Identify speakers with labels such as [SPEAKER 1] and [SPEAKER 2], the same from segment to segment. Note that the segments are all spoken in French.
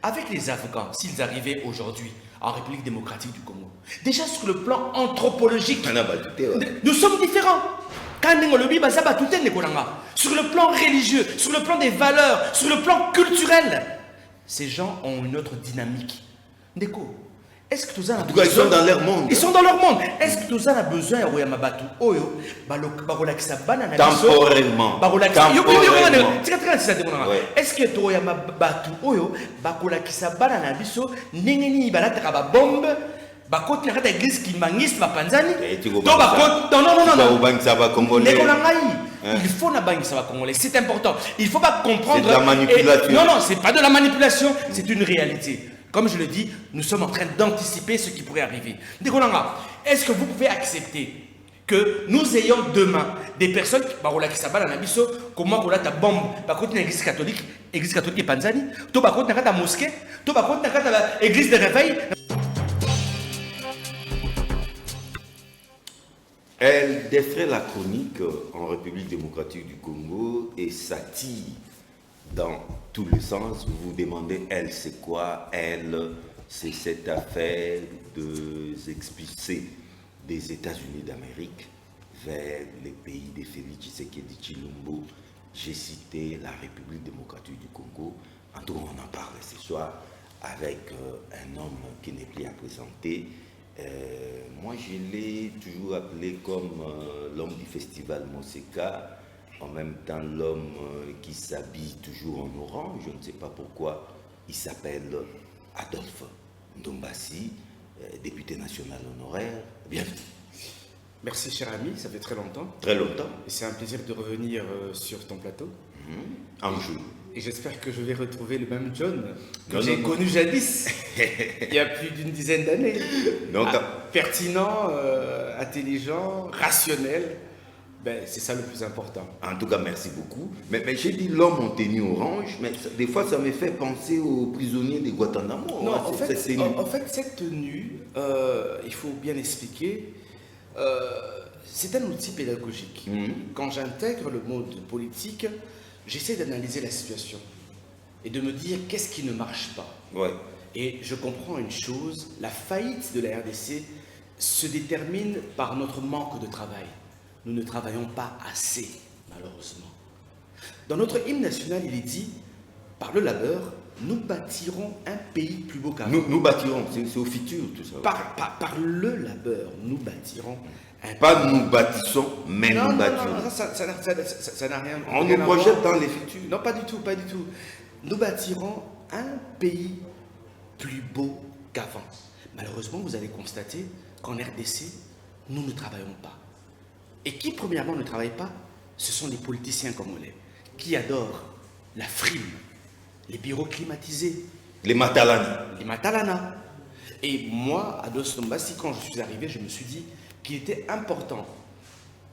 [SPEAKER 1] Avec les Afghans, s'ils arrivaient aujourd'hui en République démocratique du Congo, déjà sur le plan anthropologique, nous sommes différents. Sur le plan religieux, sur le plan des valeurs, sur le plan culturel, ces gens ont une autre dynamique. Ndeko, est-ce que tous en
[SPEAKER 2] tout cas, ils sont dans leur monde.
[SPEAKER 1] Ils sont dans leur monde. Est-ce que tous en a besoin de
[SPEAKER 2] temporairement.
[SPEAKER 1] Est-ce que tu as batu oyo bakolakisa bana na biso ndenge nini balataka ba bombe bakoti na kata église kimangiste bapanzani to bakoti non il faut na bangisa ba congolais, c'est important. Il faut pas comprendre.
[SPEAKER 2] C'est de la manipulation.
[SPEAKER 1] Non, c'est pas de la manipulation, c'est une réalité. Comme je le dis, nous sommes en train d'anticiper ce qui pourrait arriver. Est-ce que vous pouvez accepter que nous ayons demain des personnes qui s'abattent dans l'abysso, comment on a ta bombe, par contre l'église catholique et Panzani, tout par contre la mosquée, tout par contre l'église de réveil.
[SPEAKER 2] Elle défrait la chronique en République démocratique du Congo et s'attire dans tous les sens. Vous vous demandez, elle, c'est quoi? Elle, c'est cette affaire de s'expulser des États-Unis d'Amérique vers les pays de Félix Tshisekedi Tshilombo. J'ai cité la République démocratique du Congo. En tout cas, on en parle ce soir avec un homme qui n'est plus à présenter. Moi, je l'ai toujours appelé comme l'homme du festival Moseka. En même temps, l'homme qui s'habille toujours en orange, je ne sais pas pourquoi, il s'appelle Adolphe Ndombassi, député national honoraire. Bienvenue.
[SPEAKER 1] Merci cher ami, ça fait très longtemps.
[SPEAKER 2] Très longtemps.
[SPEAKER 1] Et c'est un plaisir de revenir sur ton plateau.
[SPEAKER 2] En jeu.
[SPEAKER 1] Et j'espère que je vais retrouver le même John que j'ai connu jadis, il y a plus d'une dizaine d'années. Pertinent, intelligent, rationnel. Ben, c'est ça le plus important.
[SPEAKER 2] En tout cas, merci beaucoup. Mais j'ai dit l'homme en tenue orange, mais des fois, ça me fait penser aux prisonniers de Guantanamo.
[SPEAKER 1] Non, en fait, cette tenue, il faut bien expliquer, c'est un outil pédagogique. Quand j'intègre le mode politique, j'essaie d'analyser la situation et de me dire qu'est-ce qui ne marche pas. Et je comprends une chose, la faillite de la RDC se détermine par notre manque de travail. Nous ne travaillons pas assez, malheureusement. Dans notre hymne national, il est dit, par le labeur, nous bâtirons un pays plus beau qu'avant.
[SPEAKER 2] Nous bâtirons, c'est au futur tout ça.
[SPEAKER 1] Par le labeur, nous bâtirons un
[SPEAKER 2] pas
[SPEAKER 1] pays.
[SPEAKER 2] Nous bâtissons, mais nous bâtirons.
[SPEAKER 1] Non, ça n'a rien.
[SPEAKER 2] On nous projette dans les futurs.
[SPEAKER 1] Non, pas du tout, pas du tout. Nous bâtirons un pays plus beau qu'avant. Malheureusement, vous allez constater qu'en RDC, nous ne travaillons pas. Et qui, premièrement, ne travaille pas, ce sont les politiciens congolais, qui adorent la frime, les bureaux climatisés.
[SPEAKER 2] Les matalana.
[SPEAKER 1] Les matalana. Et moi, à Dos Ndombassi, quand je suis arrivé, je me suis dit qu'il était important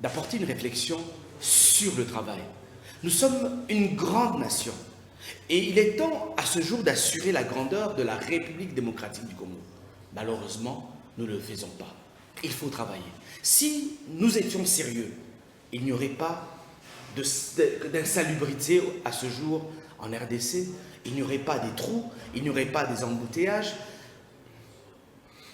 [SPEAKER 1] d'apporter une réflexion sur le travail. Nous sommes une grande nation. Et il est temps, à ce jour, d'assurer la grandeur de la République démocratique du Congo. Malheureusement, nous ne le faisons pas. Il faut travailler. Si nous étions sérieux, il n'y aurait pas d'insalubrité à ce jour en RDC, il n'y aurait pas des trous, il n'y aurait pas des embouteillages.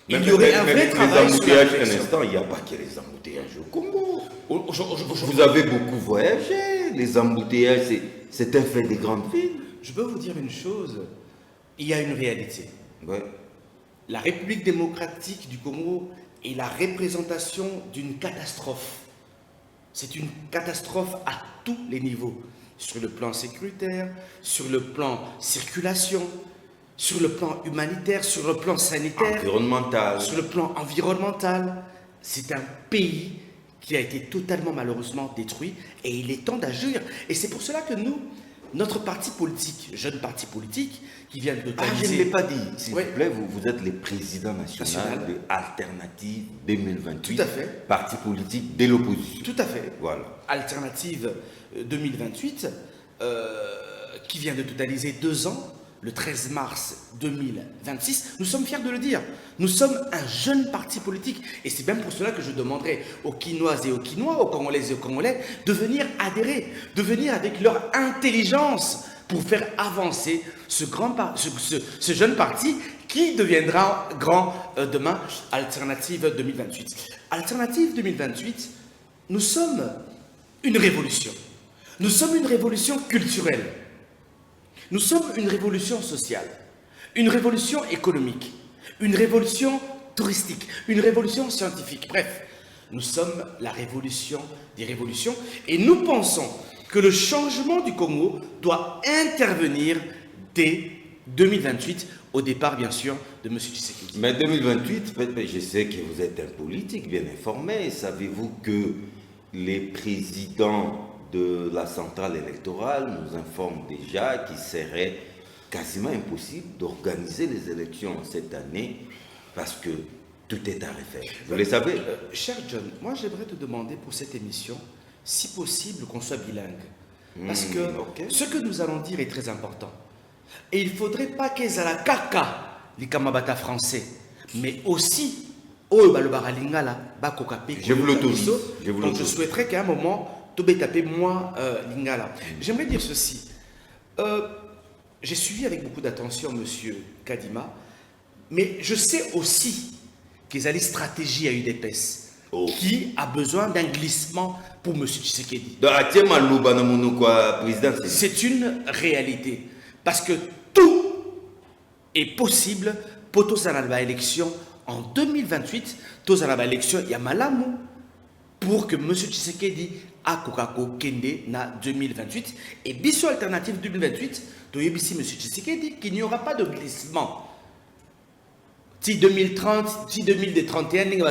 [SPEAKER 1] Il y aurait un vrai travail.
[SPEAKER 2] Les embouteillages, un instant, il n'y a pas que les embouteillages au Congo. Vous avez beaucoup voyagé, les embouteillages, c'est un fait des grandes villes.
[SPEAKER 1] Je peux vous dire une chose, il y a une réalité. La République démocratique du Congo est la représentation d'une catastrophe. C'est une catastrophe à tous les niveaux. Sur le plan sécuritaire, sur le plan circulation, sur le plan humanitaire, sur le plan sanitaire,
[SPEAKER 2] environnemental.
[SPEAKER 1] Sur le plan environnemental. C'est un pays qui a été totalement malheureusement détruit et il est temps d'agir. Et c'est pour cela que nous, notre parti politique, jeune parti politique, qui vient de totaliser...
[SPEAKER 2] je ne l'ai pas dit, s'il vous plaît, vous êtes le président national de Alternative 2028.
[SPEAKER 1] Tout à fait.
[SPEAKER 2] Parti politique de l'opposition.
[SPEAKER 1] Tout à fait.
[SPEAKER 2] Voilà.
[SPEAKER 1] Alternative 2028, qui vient de totaliser 2 ans, le 13 mars 2026. Nous sommes fiers de le dire. Nous sommes un jeune parti politique. Et c'est même pour cela que je demanderai aux Quinoises et aux Quinois, aux Congolaises et aux Congolais, de venir adhérer, de venir avec leur intelligence. pour faire avancer ce jeune parti qui deviendra grand demain, Alternative 2028. Alternative 2028, nous sommes une révolution. Nous sommes une révolution culturelle. Nous sommes une révolution sociale, une révolution économique, une révolution touristique, une révolution scientifique. Bref, nous sommes la révolution des révolutions et nous pensons que le changement du Congo doit intervenir dès 2028, au départ bien sûr de M. Tshisekedi.
[SPEAKER 2] Mais 2028, je sais que vous êtes un politique bien informé. Savez-vous que les présidents de la centrale électorale nous informent déjà qu'il serait quasiment impossible d'organiser les élections cette année parce que tout est à refaire. Vous le savez?
[SPEAKER 1] Cher John, moi j'aimerais te demander pour cette émission, si possible, qu'on soit bilingue. Parce que ce que nous allons dire est très important. Et il ne faudrait pas qu'ils aient la caca, les Kamabata français, mais aussi,
[SPEAKER 2] je vous l'autorise.
[SPEAKER 1] Donc je souhaiterais qu'à un moment, Tobé tapé moi Lingala. J'aimerais dire ceci. J'ai suivi avec beaucoup d'attention M. Kadima, mais je sais aussi qu'ils ont une stratégie à UDPS qui a besoin d'un glissement pour M. Tshisekedi. C'est une réalité. Parce que tout est possible pour tous les élections en 2028. Tous les élections, il y a Malamu pour que M. Tshisekedi a Kokako Kende na 2028. Et Bissot Alternative 2028, M. Tshisekedi qu'il n'y aura pas de glissement. Si 2030, si 2031, il n'y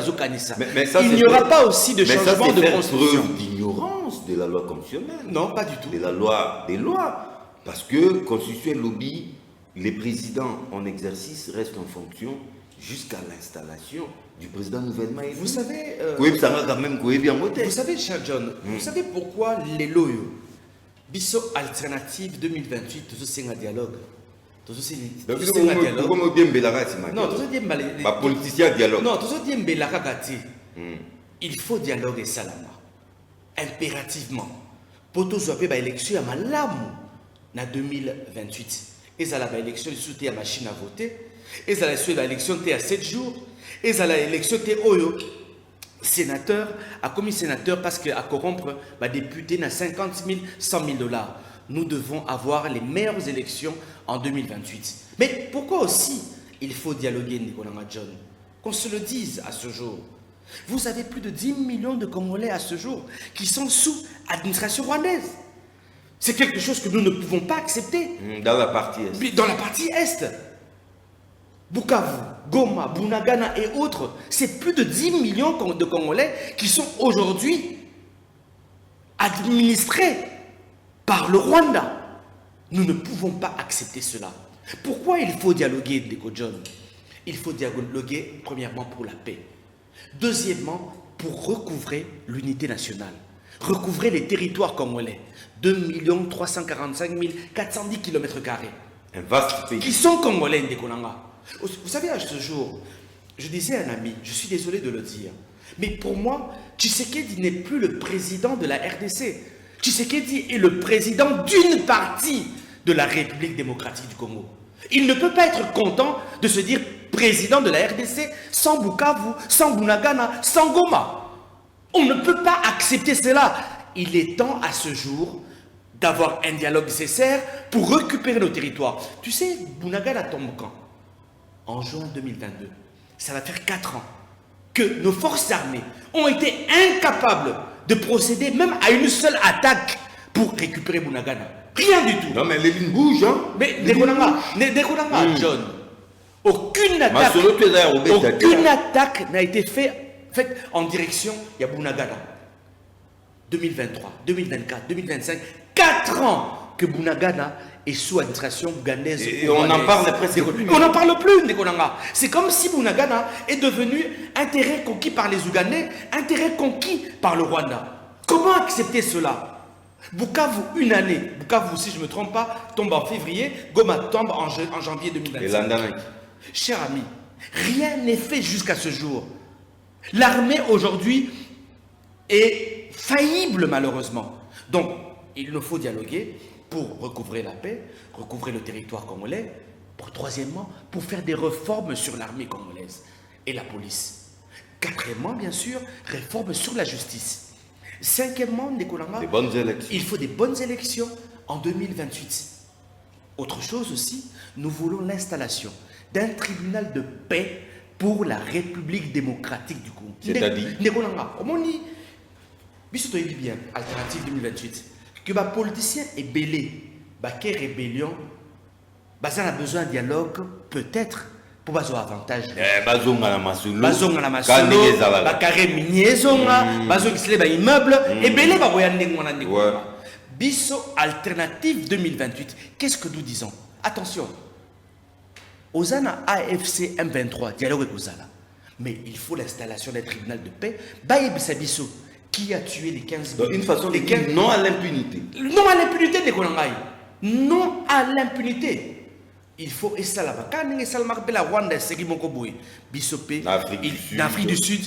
[SPEAKER 1] aura pas aussi de changement de constitution.
[SPEAKER 2] C'est d'ignorance de la loi constitutionnelle.
[SPEAKER 1] Non, pas du tout.
[SPEAKER 2] De la loi, des lois. Parce que, constitué lobby, les présidents en exercice restent en fonction jusqu'à l'installation du président nouvellement élu.
[SPEAKER 1] Vous savez, vous savez, cher John, vous savez pourquoi les loyaux, Bissot Alternative 2028, tout ça c'est un dialogue. Tout ça c'est un dialogue. Non, tout ça c'est un
[SPEAKER 2] politicien dialogue.
[SPEAKER 1] Non, tout ça c'est un dialogue. Il faut dialoguer Salama. Impérativement. Pour tous les élections, il y a malamu. En 2028, et ça la élection de la machine à voter, et ça la élection à 7 jours, et ça la élection Oyo, sénateur, a commis sénateur parce qu'à corrompre, député n'a 50 000, 100 000 $. Nous devons avoir les meilleures élections en 2028. Mais pourquoi aussi il faut dialoguer, Nicolas John? Qu'on se le dise à ce jour. Vous avez plus de 10 millions de Congolais à ce jour qui sont sous administration rwandaise. C'est quelque chose que nous ne pouvons pas accepter.
[SPEAKER 2] Dans la partie Est.
[SPEAKER 1] Dans la partie Est. Bukavu, Goma, Bunagana et autres, c'est plus de 10 millions de Congolais qui sont aujourd'hui administrés par le Rwanda. Nous ne pouvons pas accepter cela. Pourquoi il faut dialoguer, Ndeko John? Il faut dialoguer, premièrement, pour la paix. Deuxièmement, pour recouvrer l'unité nationale. Recouvrer les territoires congolais. 2 345 410 km².
[SPEAKER 2] Un vaste pays.
[SPEAKER 1] Qui sont congolais, Ndekonanga. Vous savez, à ce jour, je disais à un ami, je suis désolé de le dire, mais pour moi, Tshisekedi n'est plus le président de la RDC. Tshisekedi est le président d'une partie de la République démocratique du Congo. Il ne peut pas être content de se dire président de la RDC sans Bukavu, sans Bunagana, sans Goma. On ne peut pas accepter cela. Il est temps à ce jour d'avoir un dialogue nécessaire pour récupérer nos territoires. Tu sais, Bunagana tombe quand? En juin 2022. Ça va faire 4 ans que nos forces armées ont été incapables de procéder même à une seule attaque pour récupérer Bunagana. Rien du tout.
[SPEAKER 2] Non mais les lignes bougent, hein.
[SPEAKER 1] Mais Dekonanga, John, aucune attaque n'a été faite en direction de Bunagana. 2023, 2024, 2025, 4 ans que Bunagana est sous administration ougandaise.
[SPEAKER 2] Et on en parle presque plus.
[SPEAKER 1] On n'en parle plus, Ndekonanga. C'est comme si Bunagana est devenu un terrain conquis par les Ougandais, un terrain conquis par le Rwanda. Comment accepter cela? Bukavu, une année. Bukavu, si je ne me trompe pas, tombe en février. Goma tombe en janvier 2025.
[SPEAKER 2] Et l'Andamé.
[SPEAKER 1] Cher ami, rien n'est fait jusqu'à ce jour. L'armée aujourd'hui est faillible malheureusement. Donc, il nous faut dialoguer pour recouvrer la paix, recouvrer le territoire congolais, pour troisièmement, pour faire des réformes sur l'armée congolaise et la police. Quatrièmement, bien sûr, réforme sur la justice. Cinquièmement, Nicolanga, il faut des bonnes élections en 2028. Autre chose aussi, nous voulons l'installation d'un tribunal de paix pour la République démocratique du Congo.
[SPEAKER 2] C'est-à-dire
[SPEAKER 1] Nicolanga, comment on dit, bien, alternative 2028, que les politiciens est belé, quelle rébellion, on a besoin de dialogue, peut-être, pour avoir avantage.
[SPEAKER 2] Bazonga la masolo,
[SPEAKER 1] carré minier, bazonga immeuble, et belé va Bisso alternative 2028. Qu'est-ce que nous disons? Attention, Ozana AFC M23, dialogue avec Ozana. Mais il faut l'installation d'un tribunal de paix. Baïbissa Bisso, qui a tué les 15
[SPEAKER 2] 000. Une façon de dire non à l'impunité.
[SPEAKER 1] Non à l'impunité, Nicolangaï. Non à l'impunité. Il faut la Rwanda, l'Afrique du Sud,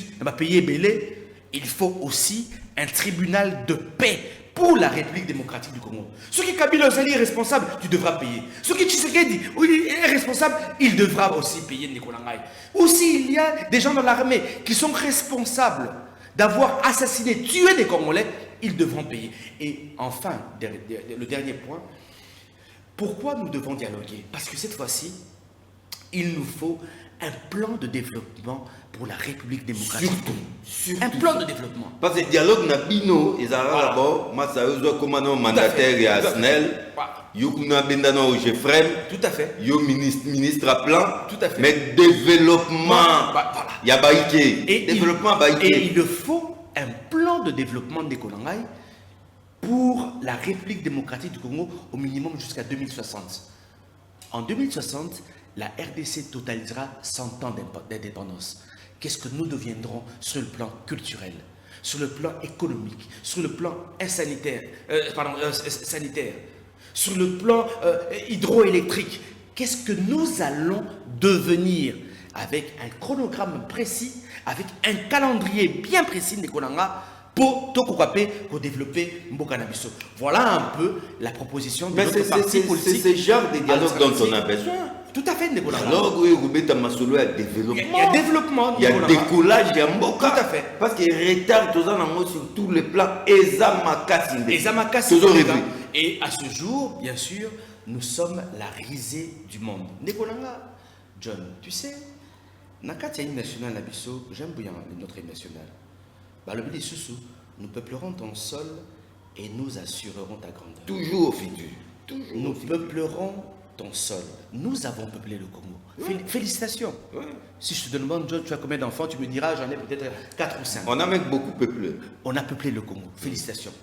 [SPEAKER 1] il faut aussi un tribunal de paix pour la République démocratique du Congo. Ce qui Kabila Ozali est responsable, tu devras payer. Ce qui Tshisekedi est responsable, il devra aussi payer Nicolas Ngaï. Aussi, il y a des gens dans l'armée qui sont responsables d'avoir assassiné, tué des Congolais, ils devront payer. Et enfin, le dernier point, pourquoi nous devons dialoguer? Parce que cette fois-ci, il nous faut un plan de développement pour la République démocratique. Surtout. Un plan de développement.
[SPEAKER 2] Parce que le dialogue n'a bino, et ça va d'abord, moi ça veut comme un mandataire et à SNEL, Yokuna Bendano au Jefrem,
[SPEAKER 1] tout à fait.
[SPEAKER 2] Yo ministre à plan,
[SPEAKER 1] tout à fait.
[SPEAKER 2] Mais développement, il y a Baïké. Développement Baïké.
[SPEAKER 1] Et il faut un plan de développement des Kolangay pour la République démocratique du Congo au minimum jusqu'à 2060. En 2060, la RDC totalisera 100 ans d'indépendance. Qu'est-ce que nous deviendrons sur le plan culturel, sur le plan économique, sur le plan sanitaire, sur le plan hydroélectrique? Qu'est-ce que nous allons devenir avec un chronogramme précis, avec un calendrier bien précis de Konanga pour développer Mbokanabiso? Voilà un peu la proposition de notre parti politique.
[SPEAKER 2] C'est ce genre de dialogue dont on a besoin.
[SPEAKER 1] Tout à fait, Nicolas.
[SPEAKER 2] Alors, il y a développement.
[SPEAKER 1] Il y a développement.
[SPEAKER 2] Il y a décollage, il y a Mboka.
[SPEAKER 1] Tout à fait.
[SPEAKER 2] Parce qu'il retard sur tous les plans.
[SPEAKER 1] Et à ce jour, bien sûr, nous sommes la risée du monde. Nicolas, John, tu sais, Nakati a une nationale Nabiso, j'aime bien notre hymne national. Le billet sous nous peuplerons ton sol et nous assurerons ta grandeur.
[SPEAKER 2] Toujours, Fidu.
[SPEAKER 1] Nous peuplerons ton sol. Nous avons peuplé le Congo. Ouais. Félicitations. Ouais. Si je te demande, John, tu as combien d'enfants? Tu me diras, j'en ai peut-être 4 ou 5.
[SPEAKER 2] On a même beaucoup peuplé.
[SPEAKER 1] On a peuplé le Congo. Félicitations.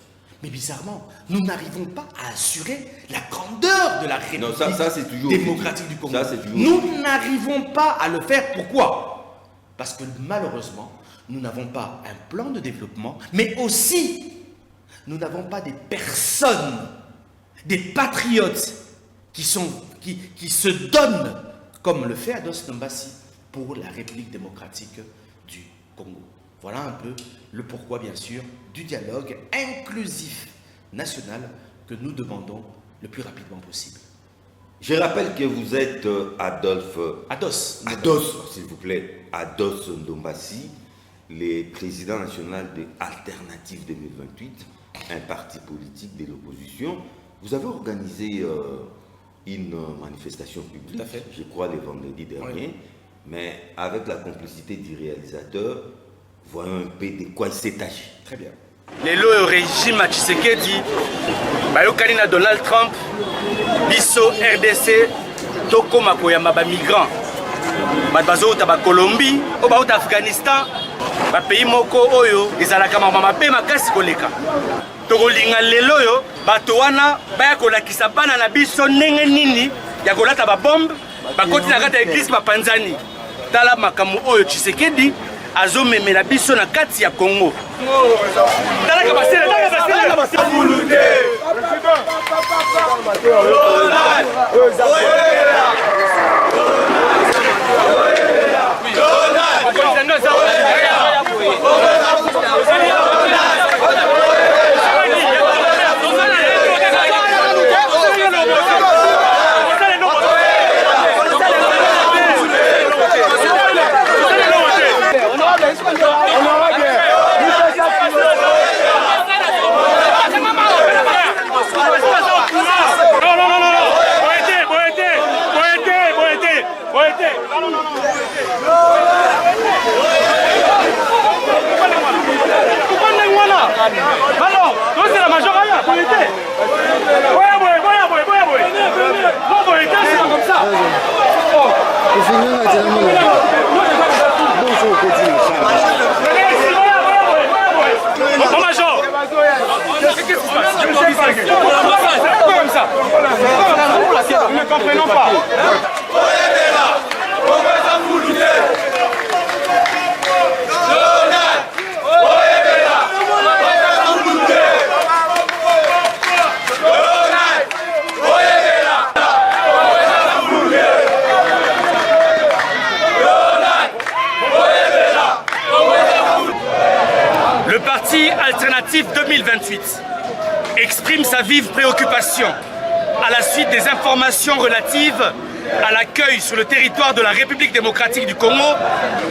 [SPEAKER 1] Mais bizarrement, nous n'arrivons pas à assurer la grandeur de la République démocratique du Congo. Nous n'arrivons pas à le faire. Pourquoi? Parce que malheureusement, nous n'avons pas un plan de développement, mais aussi, nous n'avons pas des personnes, des patriotes qui se donnent, comme le fait Ados Nombassi, pour la République démocratique du Congo. Voilà un peu le pourquoi, bien sûr, du dialogue inclusif national que nous demandons le plus rapidement possible.
[SPEAKER 2] Je rappelle que vous êtes
[SPEAKER 1] Ados,
[SPEAKER 2] s'il vous plaît, Ados Ndombassi, le président national de Alternative 2028, un parti politique de l'opposition. Vous avez organisé une manifestation publique,
[SPEAKER 1] tout à fait.
[SPEAKER 2] Je crois le vendredi dernier, oui. Mais avec la complicité du réalisateur, voyons un peu de quoi il s'est agi.
[SPEAKER 1] Très bien.
[SPEAKER 3] Le régime Tshisekedi, bayokani na Donald Trump, biso RDC, toko makoyamba ba migrants. Bazouta ba Colombie, o ba Afghanistan, ba pays moko oyo ezalaka mama pe makasi koleka. Tokolinga lelo yo bato wana baya kolakisa bana na biso ndenge nini ya kolata ba bombe bakoti na kata église ba panzani. Tala makamu oyo Tshisekedi azomemela biso na kati ya Congo. Tala ka basela, tala ka basela mulunde. c'est la majorité. Comme ça. Major, qu'est-ce qui se passe? Je ne sais pas. Pourquoi comme ça? Nous ne comprenons pas. Le parti alternatif 2028 exprime sa vive préoccupation à la suite des informations relatives à l'accueil sur le territoire de la République démocratique du Congo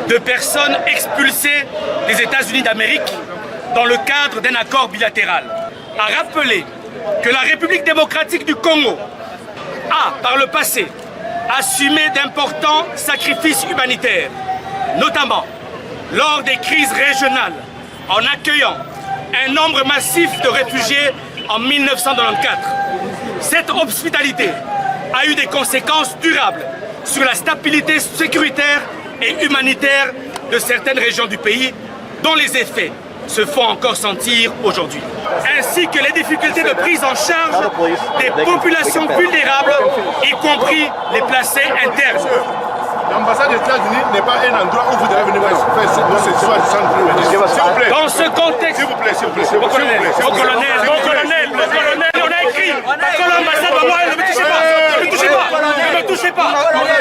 [SPEAKER 3] de personnes expulsées des États-Unis d'Amérique dans le cadre d'un accord bilatéral. A rappelé que la République démocratique du Congo a, par le passé, assumé d'importants sacrifices humanitaires, notamment lors des crises régionales, en accueillant un nombre massif de réfugiés en 1994. Cette hospitalité a eu des conséquences durables sur la stabilité sécuritaire et humanitaire de certaines régions du pays, dont les effets se font encore sentir aujourd'hui, ainsi que les difficultés de prise en charge des populations vulnérables, y compris les placés internes.
[SPEAKER 4] L'ambassade des États-Unis n'est pas un endroit où vous devez venir faire ce soir. S'il vous plaît.
[SPEAKER 3] Dans ce contexte,
[SPEAKER 4] s'il vous plaît.
[SPEAKER 3] Mon colonel, on a écrit que l'ambassade à moi, ne me touchez pas. Ne me touchez pas.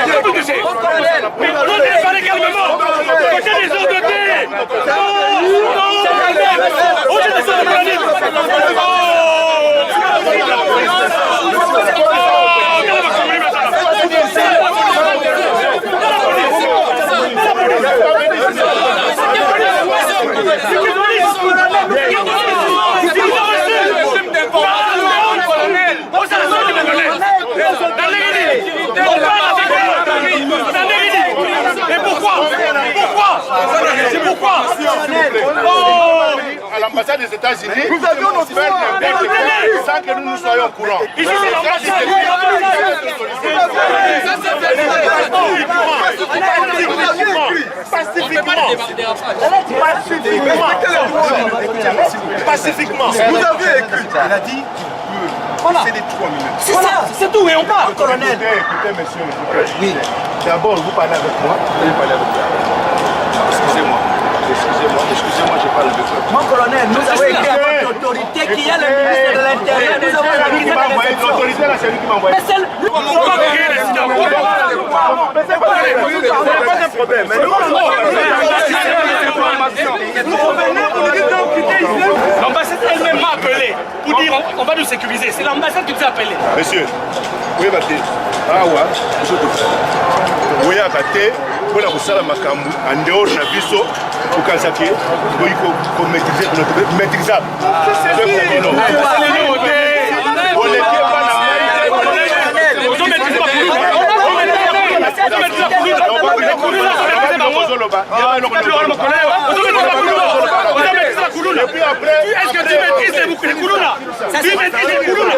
[SPEAKER 3] Ne me touchez pas. Mais on doit parler calmement. Côté des ordres de guerre. Pourquoi
[SPEAKER 4] à l'ambassade des États-Unis, nous avions nos faire sans que nous soyons au courant.
[SPEAKER 3] Ici, c'est l'ambassade.
[SPEAKER 4] Pacifiquement. Vous avez écrit. Il a dit c'est des 3 minutes.
[SPEAKER 3] C'est ça, c'est tout, et on part, colonel.
[SPEAKER 4] Écoutez, monsieur, oui. D'abord, vous parlez avec moi, vous parlez avec moi. Excusez-moi, je parle avec vous.
[SPEAKER 5] Mon colonel, nous avons écrit à votre autorité qu'il y a le ministre de l'Intérieur. Nous avons organisé
[SPEAKER 4] l'autorité là, c'est lui qui m'a envoyé.
[SPEAKER 5] Mais c'est
[SPEAKER 3] on va pas créer l'incident.
[SPEAKER 4] C'est pas un problème.
[SPEAKER 3] L'ambassade elle-même m'a appelé pour dire on va nous sécuriser. C'est l'ambassade qui nous a appelé.
[SPEAKER 4] Monsieur, oui, oui, abaté, pour la roussala makambu, en dehors de la biso, pour Kazaki, pour maîtriser notre maîtrisable.
[SPEAKER 3] Est-ce que tu maîtrises les Koulouna? Tu maîtrises les Koulouna?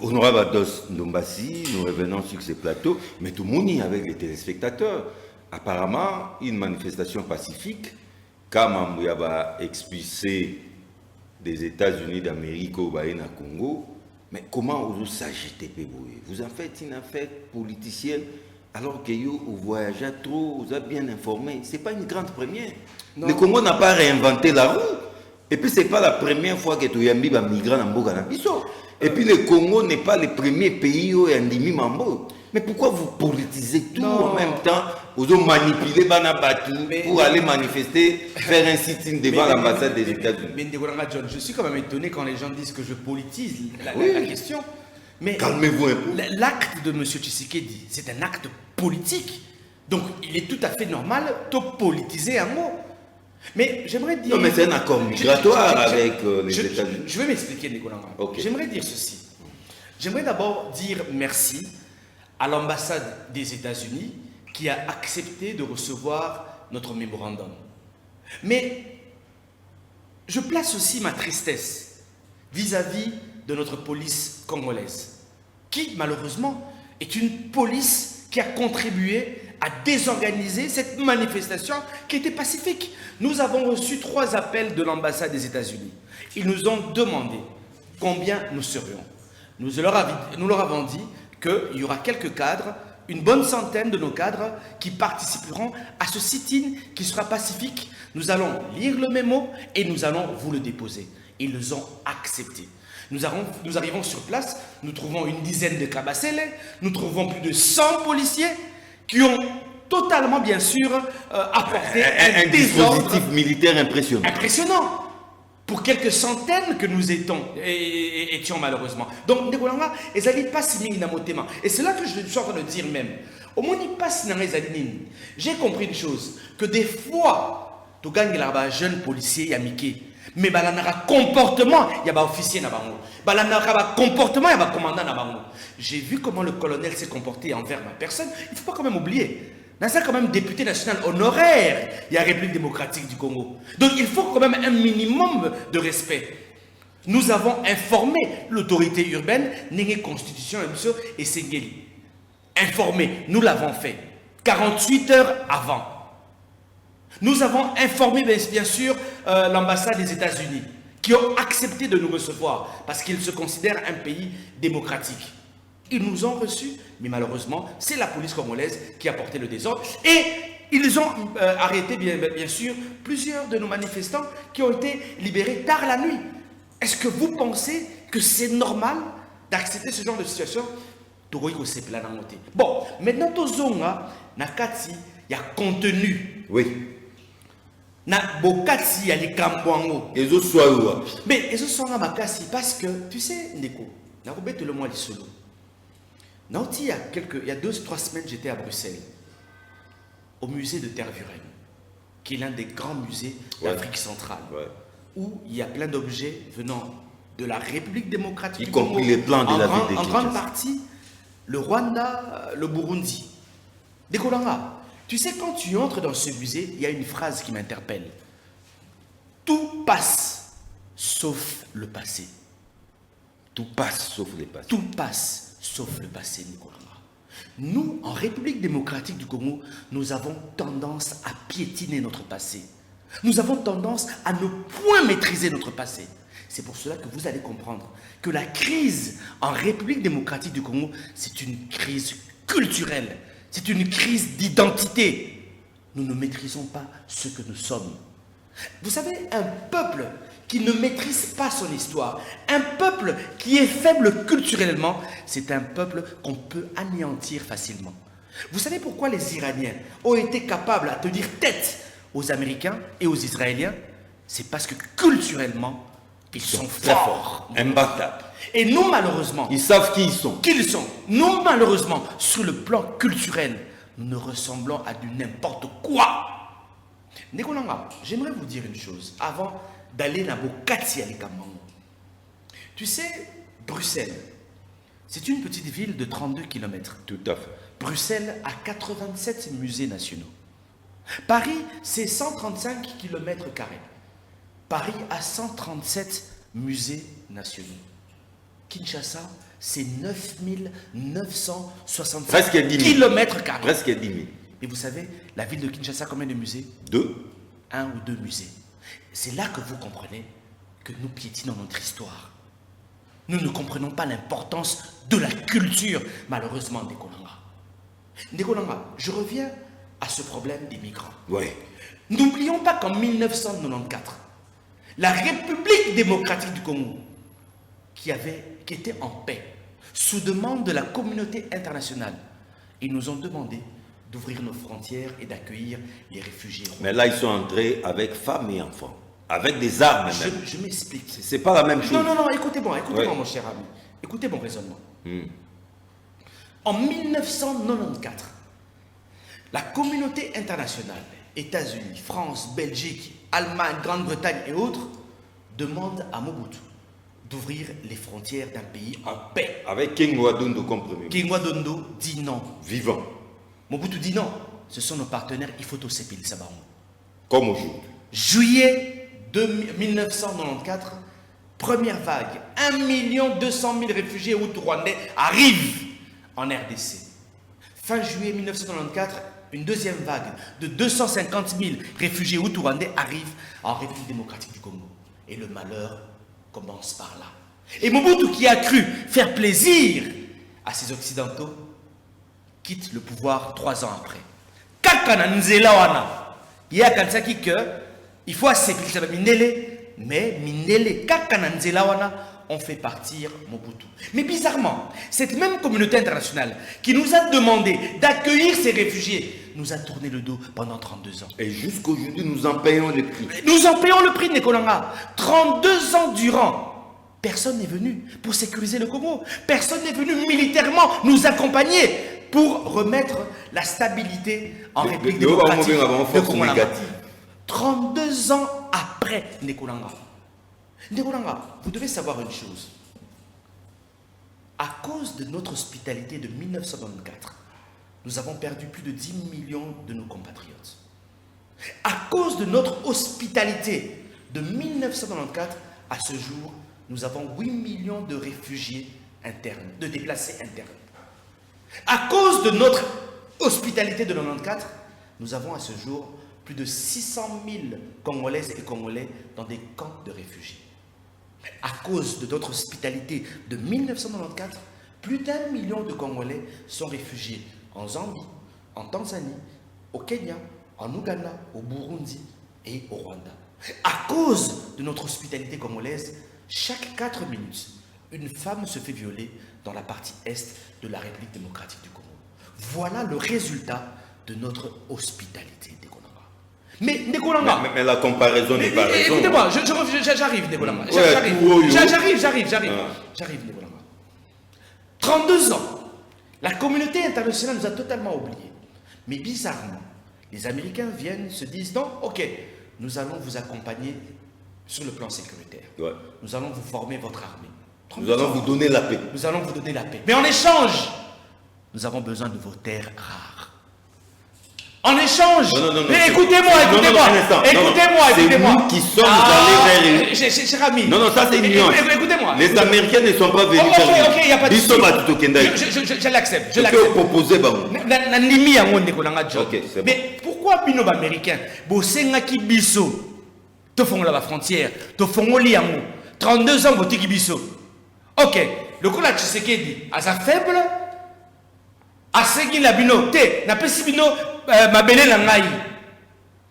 [SPEAKER 2] Honorable Ados Ndombassi, nous revenons sur ces plateaux, mais tout le monde y avec les téléspectateurs. Apparemment, une manifestation pacifique, quand Mambouyaba expulsé des États-Unis d'Amérique au Congo, mais comment vous s'agitez, vous en faites une affaire politicienne alors que vous voyagez trop, vous êtes bien informé. Ce n'est pas une grande première. Non. Le Congo n'a pas réinventé la roue. Et puis, ce n'est pas la première fois que tu as mis des migrants en Boga. Et puis, le Congo n'est pas le premier pays où il y a des Mambo. Mais pourquoi vous politisez tout en même temps? Vous avez manipulé Banabatu pour aller manifester, faire un sit-in devant l'ambassade des États-Unis.
[SPEAKER 1] Mais je suis quand même étonné quand les gens disent que je politise la question. Mais
[SPEAKER 2] calmez-vous un peu.
[SPEAKER 1] L'acte de M. Tshisekedi, c'est un acte politique. Donc, il est tout à fait normal de politiser un mot. Mais j'aimerais dire...
[SPEAKER 2] Non, mais c'est un accord migratoire avec les États-Unis.
[SPEAKER 1] Je vais m'expliquer, Nicolas.
[SPEAKER 2] Okay.
[SPEAKER 1] J'aimerais dire ceci. J'aimerais d'abord dire merci à l'ambassade des États-Unis qui a accepté de recevoir notre mémorandum. Mais je place aussi ma tristesse vis-à-vis de notre police congolaise, qui malheureusement est une police qui a contribué à désorganiser cette manifestation qui était pacifique. Nous avons reçu 3 appels de l'ambassade des États-Unis. Ils nous ont demandé combien nous serions. Nous leur avons dit qu'il y aura quelques cadres, une bonne centaine de nos cadres qui participeront à ce sit-in qui sera pacifique. Nous allons lire le mémo et nous allons vous le déposer. Ils nous ont accepté. Nous arrivons sur place, nous trouvons une dizaine de cabacelles, nous trouvons plus de 100 policiers qui ont totalement, bien sûr, apporté
[SPEAKER 2] un dispositif militaire impressionnant.
[SPEAKER 1] Impressionnant pour quelques centaines que nous étions malheureusement. Donc, et c'est là que je suis en train de dire même. J'ai compris une chose, que des fois, tu gagnes un jeune policier, il y a Mickey. Mais il y a un comportement, il y a un officier, il y a un comportement, il y a un commandant. J'ai vu comment le colonel s'est comporté envers ma personne. Il ne faut pas quand même oublier. Dans ça, quand même, député national honoraire, il y a la République démocratique du Congo. Donc, il faut quand même un minimum de respect. Nous avons informé l'autorité urbaine, Néné Constitution et Sengeli. Informé, nous l'avons fait. 48 heures avant. Nous avons informé, bien sûr, l'ambassade des États-Unis, qui ont accepté de nous recevoir, parce qu'ils se considèrent un pays démocratique. Ils nous ont reçus, mais malheureusement, c'est la police congolaise qui a porté le désordre. Et ils ont arrêté, bien sûr, plusieurs de nos manifestants qui ont été libérés tard la nuit. Est-ce que vous pensez que c'est normal d'accepter ce genre de situation? Bon, maintenant, Tozonga, Nakati, il y a contenu.
[SPEAKER 2] Oui.
[SPEAKER 1] Na bokati, il y a les kambwango.
[SPEAKER 2] Et autres soient où?
[SPEAKER 1] Mais ils sont en makasi parce que, tu sais, Ndeko, na robete le mois les solo. Il y a 2-3 semaines, j'étais à Bruxelles, au musée de Tervuren, qui est l'un des grands musées d'Afrique centrale, où il y a plein d'objets venant de la République démocratique du Congo,
[SPEAKER 2] y compris les plans de la ville de
[SPEAKER 1] en grande partie, le Rwanda, le Burundi. Décolanga, tu sais, quand tu entres dans ce musée, il y a une phrase qui m'interpelle. Tout passe, sauf le passé.
[SPEAKER 2] Tout passe, sauf le passé.
[SPEAKER 1] Tout passe. Sauf le passé, Nicolas. Nous, en République démocratique du Congo, nous avons tendance à piétiner notre passé. Nous avons tendance à ne point maîtriser notre passé. C'est pour cela que vous allez comprendre que la crise en République démocratique du Congo, c'est une crise culturelle, c'est une crise d'identité. Nous ne maîtrisons pas ce que nous sommes. Vous savez, un peuple qui ne maîtrise pas son histoire, un peuple qui est faible culturellement, c'est un peuple qu'on peut anéantir facilement. Vous savez pourquoi les Iraniens ont été capables à tenir tête aux Américains et aux Israéliens? C'est parce que culturellement, ils sont forts.
[SPEAKER 2] Imbattables.
[SPEAKER 1] Et nous, malheureusement,
[SPEAKER 2] ils savent qui ils sont.
[SPEAKER 1] Nous, malheureusement, sur le plan culturel, nous ne ressemblons à du n'importe quoi. Nekolanga, j'aimerais vous dire une chose avant d'aller dans Bokati à Likamango. Tu sais, Bruxelles, c'est une petite ville de 32 km.
[SPEAKER 2] Tout à fait.
[SPEAKER 1] Bruxelles a 87 musées nationaux. Paris, c'est 135 km². Paris a 137 musées nationaux. Kinshasa, c'est 9965 km².
[SPEAKER 2] Presque 10 000.
[SPEAKER 1] Et vous savez, la ville de Kinshasa a combien de musées?
[SPEAKER 2] 2.
[SPEAKER 1] 1 ou 2 musées. C'est là que vous comprenez que nous piétinons notre histoire. Nous ne comprenons pas l'importance de la culture, malheureusement, Ndekolanga. Ndekolanga, je reviens à ce problème des migrants.
[SPEAKER 2] Oui.
[SPEAKER 1] N'oublions pas qu'en 1994, la République démocratique du Congo, qui était en paix, sous demande de la communauté internationale, ils nous ont demandé d'ouvrir nos frontières et d'accueillir les réfugiés.
[SPEAKER 2] Mais là, ils sont entrés avec femmes et enfants, avec des armes même.
[SPEAKER 1] Je m'explique.
[SPEAKER 2] C'est pas la même chose.
[SPEAKER 1] Non, écoutez-moi, mon cher ami. Écoutez mon raisonnement. En 1994, la communauté internationale États-Unis, France, Belgique, Allemagne, Grande-Bretagne et autres demandent à Mobutu d'ouvrir les frontières d'un pays en paix.
[SPEAKER 2] Avec Kingwa Dondo comme premier.
[SPEAKER 1] Kingwa Dondo dit non.
[SPEAKER 2] Vivant.
[SPEAKER 1] Mobutu dit non. Ce sont nos partenaires, il faut aussi payer ça.
[SPEAKER 2] Comme aujourd'hui.
[SPEAKER 1] Juillet 1994, première vague. 1 200 000 réfugiés rwandais arrivent en RDC. Fin juillet 1994, une deuxième vague de 250 000 réfugiés rwandais arrivent en République démocratique du Congo. Et le malheur commence par là. Et Mobutu, qui a cru faire plaisir à ces Occidentaux, quitte le pouvoir 3 ans après. Kakana Nzela wana. Il y a Kansaki que il faut accepter Minele, mais Minele, Kakana Nzela wana, on fait partir Mobutu. Mais bizarrement, cette même communauté internationale qui nous a demandé d'accueillir ces réfugiés nous a tourné le dos pendant 32 ans.
[SPEAKER 2] Et jusqu'aujourd'hui, nous en payons le prix.
[SPEAKER 1] Nous en payons le prix, Nekolanga. 32 ans durant, personne n'est venu pour sécuriser le Congo. Personne n'est venu militairement nous accompagner pour remettre la stabilité en République démocratique de Congo. 32 ans après, Nekolanga. Nekolanga, vous devez savoir une chose. À cause de notre hospitalité de 1994, nous avons perdu plus de 10 millions de nos compatriotes. À cause de notre hospitalité de 1994 à ce jour, nous avons 8 millions de réfugiés internes, de déplacés internes. À cause de notre hospitalité de 1994, nous avons à ce jour plus de 600 000 Congolaises et Congolais dans des camps de réfugiés. À cause de notre hospitalité de 1994, plus d'1 million de Congolais sont réfugiés en Zambie, en Tanzanie, au Kenya, en Ouganda, au Burundi et au Rwanda. À cause de notre hospitalité congolaise, chaque 4 minutes, une femme se fait violer dans la partie est de la République démocratique du Congo. Voilà le résultat de notre hospitalité, Nekolanga. Mais Nekolanga...
[SPEAKER 2] Mais la comparaison n'est pas raison.
[SPEAKER 1] Écoutez-moi, j'arrive, Nekolanga. J'arrive, Nekolanga. 32 ans. La communauté internationale nous a totalement oubliés. Mais bizarrement, les Américains viennent, se disent, non, ok, nous allons vous accompagner sur le plan sécuritaire. Ouais. Nous allons vous former votre armée.
[SPEAKER 2] Nous allons vous donner la paix.
[SPEAKER 1] Nous allons vous donner la paix. Mais en échange, nous avons besoin de vos terres rares. En échange, mais écoutez-moi.
[SPEAKER 2] C'est nous qui sommes allés vers...
[SPEAKER 1] Cher ami.
[SPEAKER 2] Non, ça c'est une nuance.
[SPEAKER 1] Écoutez-moi.
[SPEAKER 2] Les Américains ne sont pas venus vers...
[SPEAKER 1] Ok, il n'y a pas de souci. Je l'accepte. Je l'accepte.
[SPEAKER 2] Proposer,
[SPEAKER 1] mais pourquoi Bino Américain Bosengaki Biso, Tofongola la frontière, Tofongoli Yango, 32 ans, Botiki Biso. Ok, le coup là, Tshisekedi, à sa faible, à Segui la Bino, n'a pas si Bino, ma belle la maille.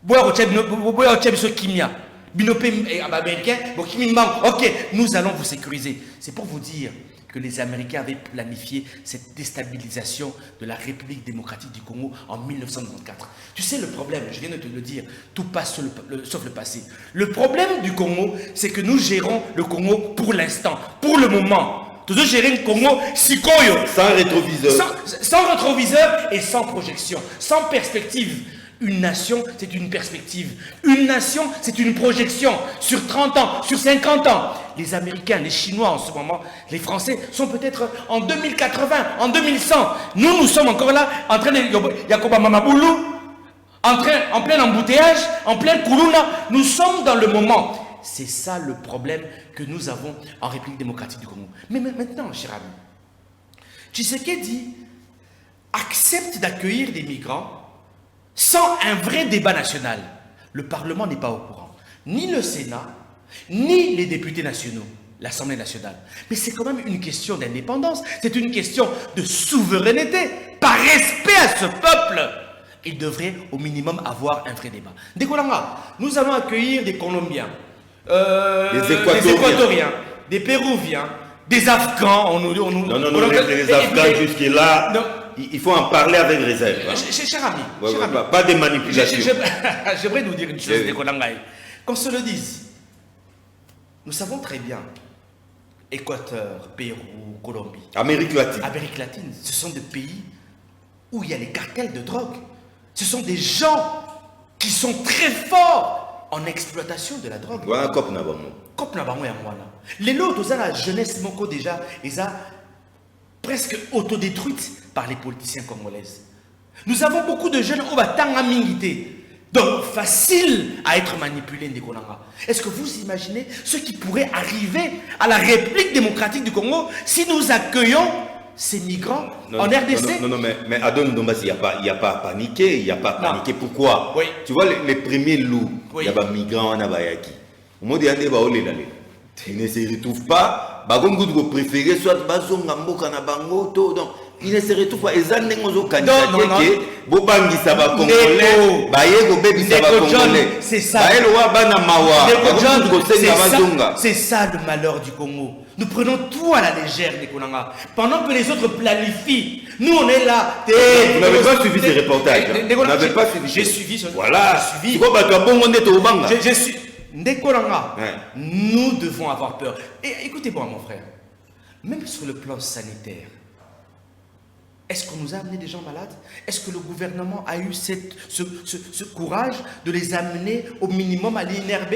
[SPEAKER 1] Boire au Tchebiso Kimia. Binopé américain, ok, nous allons vous sécuriser. C'est pour vous dire que les Américains avaient planifié cette déstabilisation de la République démocratique du Congo en 1994. Tu sais le problème, je viens de te le dire, tout passe sauf le passé. Le problème du Congo, c'est que nous gérons le Congo pour l'instant, pour le moment. Nous gérons le Congo
[SPEAKER 2] sans rétroviseur.
[SPEAKER 1] Sans rétroviseur et sans projection, sans perspective. Une nation, c'est une perspective. Une nation, c'est une projection sur 30 ans, sur 50 ans. Les Américains, les Chinois en ce moment, les Français sont peut-être en 2080, en 2100. Nous sommes encore là, en train de... Yakoba Mamaboulou, en plein embouteillage, en plein Koulouna. Nous sommes dans le moment. C'est ça le problème que nous avons en République démocratique du Congo. Mais maintenant, cher ami, Tshisekedi accepte d'accueillir des migrants sans un vrai débat national. Le Parlement n'est pas au courant. Ni le Sénat, ni les députés nationaux, l'Assemblée nationale. Mais c'est quand même une question d'indépendance. C'est une question de souveraineté. Par respect à ce peuple, il devrait au minimum avoir un vrai débat. Dekolanga, nous allons accueillir des Colombiens, des Équatoriens, des Péruviens, des Afghans.
[SPEAKER 2] Les Afghans jusque-là... Il faut en parler avec réserve. Hein.
[SPEAKER 1] Cher ami,
[SPEAKER 2] pas de manipulation.
[SPEAKER 1] J'aimerais nous dire une chose, qu'on se le dise. Nous savons très bien, Équateur, Pérou, Colombie,
[SPEAKER 2] Amérique
[SPEAKER 1] latine, ce sont des pays où il y a les cartels de drogue. Ce sont des gens qui sont très forts en exploitation de la drogue.
[SPEAKER 2] Voilà, cop na bango.
[SPEAKER 1] Cop na bango ya mwana. Les lots, la jeunesse moko déjà, ils ont presque autodétruite par les politiciens congolaises. Nous avons beaucoup de jeunes au batanga mingité. Donc, facile à être manipulé, Ndekonanga. Est-ce que vous imaginez ce qui pourrait arriver à la République démocratique du Congo si nous accueillons ces migrants en RDC?
[SPEAKER 2] Non, mais Adon Ndombasi, il n'y a pas à paniquer. Il n'y a pas à paniquer. Pourquoi?
[SPEAKER 1] Oui.
[SPEAKER 2] Tu vois, les premiers loups, il y a des migrants en Abayaki. Au moment où ils ne se retrouvent pas. Ils préfèrent soit Bazonga Mboka na Bango. Donc, ils ne se retrouvent pas. Ils ont des candidats. C'est ça.
[SPEAKER 1] C'est ça le malheur du Congo. Nous prenons tout à la légère, Ndekonanga. Pendant que les autres planifient, nous on est là.
[SPEAKER 2] Vous n'avez pas suivi ces reportages.
[SPEAKER 1] Vous n'avez pas suivi. J'ai suivi.
[SPEAKER 2] Voilà.
[SPEAKER 1] J'ai suivi. Ndekonanga, nous devons avoir peur. Et écoutez-moi, mon frère, même sur le plan sanitaire, est-ce qu'on nous a amené des gens malades? Est-ce que le gouvernement a eu ce courage de les amener au minimum à l'INRB?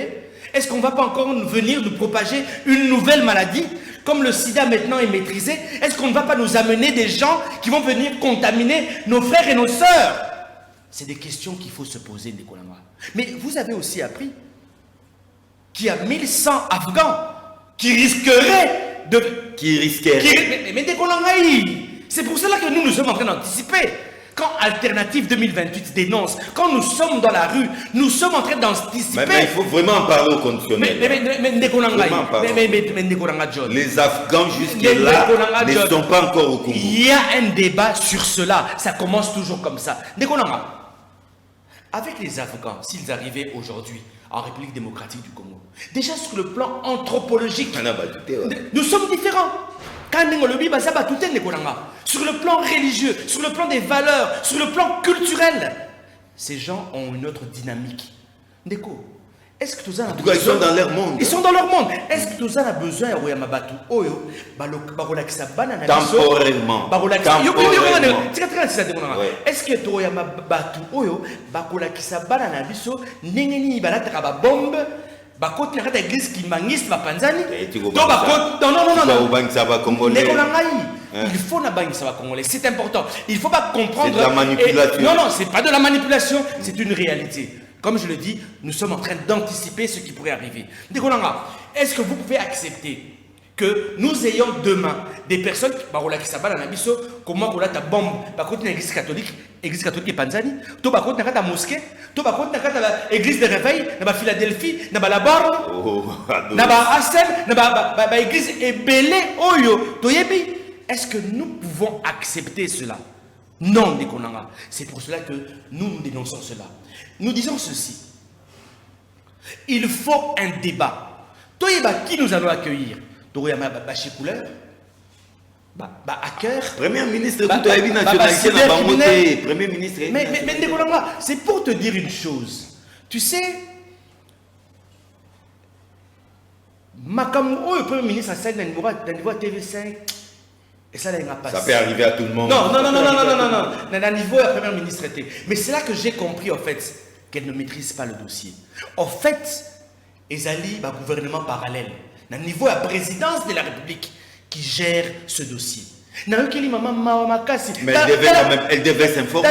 [SPEAKER 1] Est-ce qu'on ne va pas encore venir nous propager une nouvelle maladie? Comme le sida maintenant est maîtrisé, est-ce qu'on ne va pas nous amener des gens qui vont venir contaminer nos frères et nos sœurs? C'est des questions qu'il faut se poser, Ndekonanga. Mais vous avez aussi appris qu'il y a 1100 Afghans qui risqueraient de... Mais Ndekonanga, c'est pour cela que nous sommes en train d'anticiper. Quand Alternative 2028 dénonce, quand nous sommes dans la rue, nous sommes en train d'anticiper.
[SPEAKER 2] Mais il faut vraiment en parler au conditionnel.
[SPEAKER 1] Mais Ndekonanga, John.
[SPEAKER 2] Les Afghans jusque-là ne sont pas encore au Congo.
[SPEAKER 1] Il y a un débat sur cela. Ça commence toujours comme ça. Ndekonanga, avec les Afghans, s'ils arrivaient aujourd'hui en République démocratique du Congo, déjà sur le plan anthropologique, nous sommes différents. Sur le plan religieux, sur le plan des valeurs, sur le plan culturel, ces gens ont une autre dynamique. Ndeko, est-ce que tous
[SPEAKER 2] en tout cas, ils sont dans leur monde.
[SPEAKER 1] Ils sont dans leur monde. Est-ce que tous a besoin de
[SPEAKER 2] temporairement.
[SPEAKER 1] Est-ce que tu as bombe? Bakoti na kata église qui mangiste ba panzani. Donc non. Il faut na bangisa ba congolais. C'est important. Il faut pas comprendre.
[SPEAKER 2] C'est de la manipulation.
[SPEAKER 1] Non, c'est pas de la manipulation, c'est une réalité. Comme je le dis, nous sommes en train d'anticiper ce qui pourrait arriver. Ndekonanga, est-ce que vous pouvez accepter que nous ayons demain des personnes qui s'abattent dans l'abisso, comment on a ta bombe, bakoti na église catholique et panzani, to bakoti na kata mosquée, to bakoti na kata église de réveil, na ba Philadelphie, na ba la barre, na ba Assem, na ba église ebele oyo, toyebi. Est-ce que nous pouvons accepter cela? Non, Ndekonanga. C'est pour cela que nous dénonçons cela. Nous disons ceci. Il faut un débat. Toyeba qui nous allons accueillir? Toyama Baché Couleur, Hacker.
[SPEAKER 2] Premier ministre, Premier ministre.
[SPEAKER 1] Mais Ndekonanga, c'est pour te dire une chose. Tu sais, Makamou, le Premier ministre, a dans le niveau TV5. Et ça
[SPEAKER 2] peut arriver à tout le monde.
[SPEAKER 1] Non. Dans le niveau de la première ministre. Mais c'est là que j'ai compris, en fait, qu'elle ne maîtrise pas le dossier. En fait, Ezali, un gouvernement parallèle. Dans le niveau de la présidence de la République qui gère ce dossier. Mais
[SPEAKER 2] elle devait s'informer.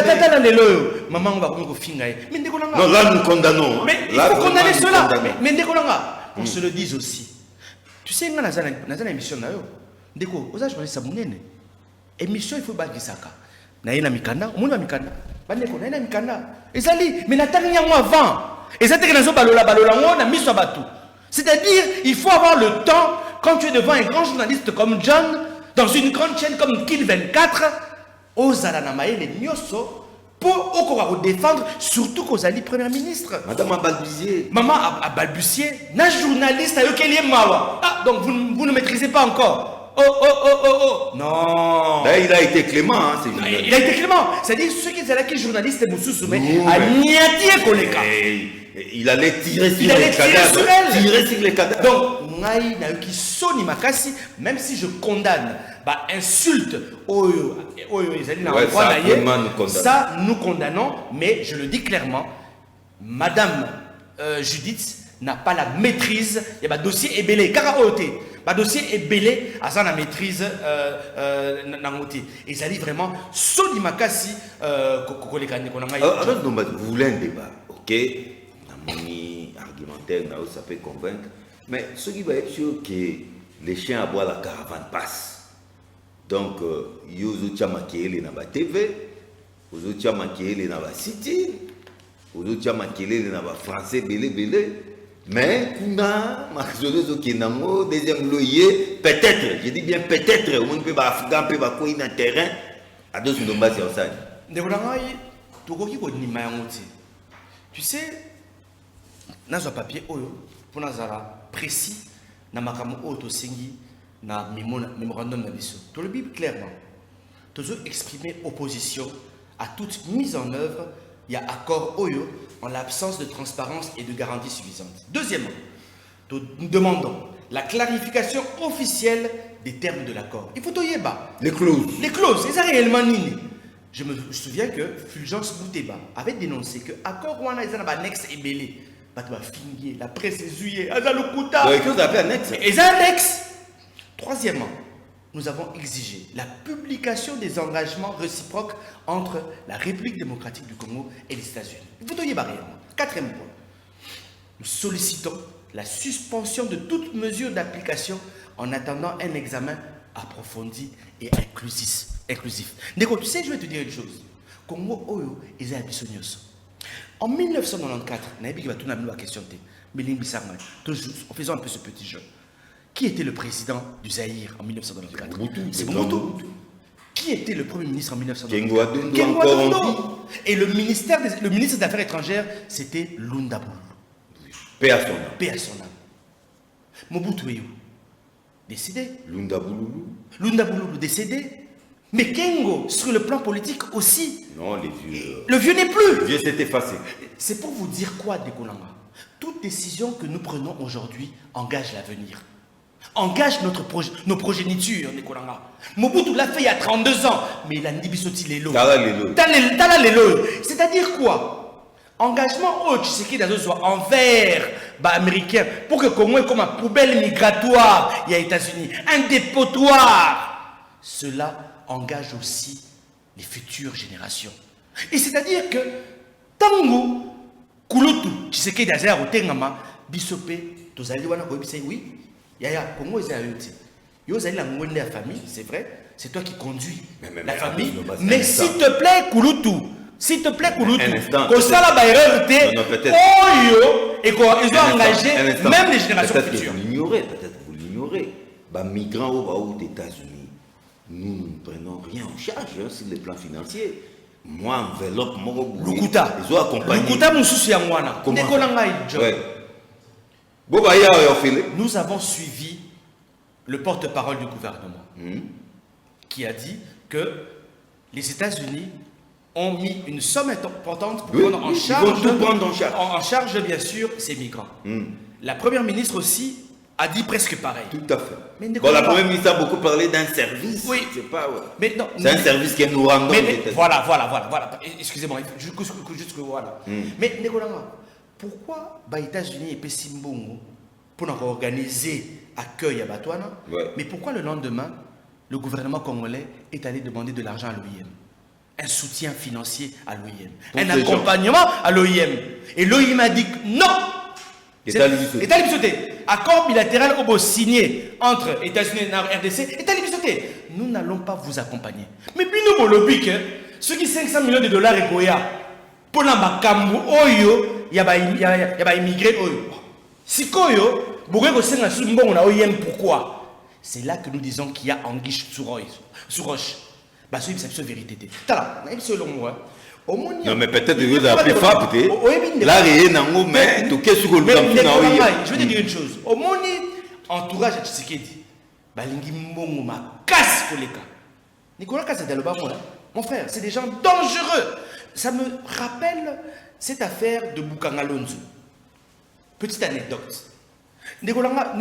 [SPEAKER 1] Non,
[SPEAKER 2] là nous condamnons.
[SPEAKER 1] Mais il faut condamner cela. Mais Ndekolanga, on se le dise aussi. Tu sais, dans la émission, Ndeko, aux journalistes sabunene. Émission il faut bagisaka. Na yena mikanda, monde mikanda. Bandeko na yena mikanda. Ezali, mais natani yango avant. Ezate que nazo balola ngo na miso batu. C'est-à-dire, il faut avoir le temps quand tu es devant un grand journaliste comme John dans une grande chaîne comme Kill 24, ozala na maele nyoso pour défendre surtout qu'Ozali Premier ministre.
[SPEAKER 2] Madame a balbutié.
[SPEAKER 1] Maman a balbutié. Na journaliste a eu qu'elle est mawa. Ah, donc vous ne maîtrisez pas encore. Oh. Non.
[SPEAKER 2] Là, il a été clément, hein, c'est
[SPEAKER 1] journaliste. Il a été clément. C'est-à-dire, ceux qui étaient là, qui journalistes, à niatier Koleka.
[SPEAKER 2] Il allait tirer sur les cadavres.
[SPEAKER 1] Donc, Ngaï n'a eu qui sonne Makassi, même si je condamne, insulte, ça nous condamnons, mais je le dis clairement, Madame Judith n'a pas la maîtrise. Il y a un dossier ébélé. Karaoté. Le dossier ébélé à sa maîtrise. Et ça dit vraiment, Sodi Makasi,
[SPEAKER 2] vous voulez un débat, ok? Argumentaire, ça peut convaincre. Mais ce qui va être sûr que les chiens à boire la caravane passent. Donc, Yozo Tchamakele n'a pas TV, Yozo Tchamakele n'a pas City, Yozo Tchamakele n'a pas français, belé. Mais, kuna, Maxozo Kinamo, deuxième loyer, peut-être, je dis bien peut-être, au moins peut pas Afghan, peut pas quoi dans le terrain, à deux secondes, c'est ça.
[SPEAKER 1] Tu sais, dans un papier, pour nous précis, dans ma cam auto singi, dans mémorandum de mission. Tout le Bible clairement, toujours exprimer opposition à toute mise en œuvre. Il y a accord Oyo en l'absence de transparence et de garantie suffisante. Deuxièmement, nous demandons la clarification officielle des termes de l'accord. Il faut tout y bas.
[SPEAKER 2] Les clauses.
[SPEAKER 1] Les clauses, c'est ça réellement nini. Je me souviens que Fulgence Bouteba avait dénoncé que l'accord Wana est un annexe ébélé. La presse est zouillée.
[SPEAKER 2] Les clauses appellent annexe.
[SPEAKER 1] Et un annexe. Troisièmement, nous avons exigé la publication des engagements réciproques entre la République démocratique du Congo et les États-Unis. Vous voyez barrière. Quatrième point, nous sollicitons la suspension de toute mesure d'application en attendant un examen approfondi et inclusif. D'accord, tu sais, je vais te dire une chose. Congo Oyo est un bisognos. En 1994, en faisant un peu ce petit jeu, qui était le président du Zaïre en 1994? C'est Mobutu. Qui était le premier ministre en 1994? Kengo. Et le ministre des Affaires étrangères, c'était Lunda Boulou.
[SPEAKER 2] Paix à son âme.
[SPEAKER 1] Mobutu est où? Décédé.
[SPEAKER 2] Lunda Boulou
[SPEAKER 1] décédé. Mais Kengo, sur le plan politique aussi.
[SPEAKER 2] Non, les vieux.
[SPEAKER 1] Le vieux n'est plus.
[SPEAKER 2] Le vieux s'est effacé.
[SPEAKER 1] C'est pour vous dire quoi, Dekolanga? Toute décision que nous prenons aujourd'hui engage l'avenir. Engage nos progénitures, Dekolanga. Mobutu l'a fait il y a 32 ans, mais il a Nibisoti Lelo. Tala Lelo. C'est-à-dire quoi? Engagement tu sais qu'il soit envers les Américains pour que Congo est comme une poubelle migratoire, il y a États-Unis, un dépotoir. Cela engage aussi les futures générations. Et c'est-à-dire que Tango, Kulutu, tu sais qu'il y a un Tengama, Bisopé, Tozali Wana Koebise, oui, Yaya, Congo est à eux. Yozali la moine de la famille, c'est vrai, c'est toi qui conduis la famille. Mais s'il te plaît, Kulutu, comme ça la erreur était, et ils ont engagé même les générations futures.
[SPEAKER 2] Vous l'ignorez. Les migrants aux États-Unis, nous ne prenons rien en charge sur le plan financier. Moi, enveloppe,
[SPEAKER 1] Lukuta.
[SPEAKER 2] Ils ont accompagné.
[SPEAKER 1] Lukuta, mon souci à moi. Nous avons suivi le porte-parole du gouvernement qui a dit que les États-Unis ont mis une somme importante pour prendre en charge, bien sûr, ces migrants. La première ministre aussi a dit presque pareil.
[SPEAKER 2] Tout à fait. Bon, la première ministre a beaucoup parlé d'un service.
[SPEAKER 1] Oui.
[SPEAKER 2] C'est pas.
[SPEAKER 1] Mais non.
[SPEAKER 2] C'est un service que nous rendons.
[SPEAKER 1] Voilà. Excusez-moi, juste que voilà. Mais pourquoi les États-Unis et Pessimbongo pour organiser accueil à Batouana, mais pourquoi le lendemain, le gouvernement congolais est allé demander de l'argent à l'OIM? Un soutien financier à l'OIM. Un accompagnement à l'OIM. Et l'OIM a dit non. État libissoté. Accord bilatéral signé entre États-Unis et RDC. État libissoté. Nous n'allons pas vous accompagner. Mais puis nous, le ceux qui 500 millions de dollars et Goya, pour la Makambu, Oyo, il y a immigré Oyo. Si Koyo, pourquoi? C'est là que nous disons qu'il y a anguille sous roche. Bah, c'est une vérité. Selon moi.
[SPEAKER 2] Non, mais peut-être que vous avez FAP. Là, il y a un mais tout ce que vous
[SPEAKER 1] je vais te dire une chose. Au moins, entourage à Tshisekedi, Balingi Mbongo ma casse koleka. Nicolas Kassadaloba, mon frère, c'est des gens dangereux. Ça me rappelle cette affaire de Bukangalonzo. Petite anecdote.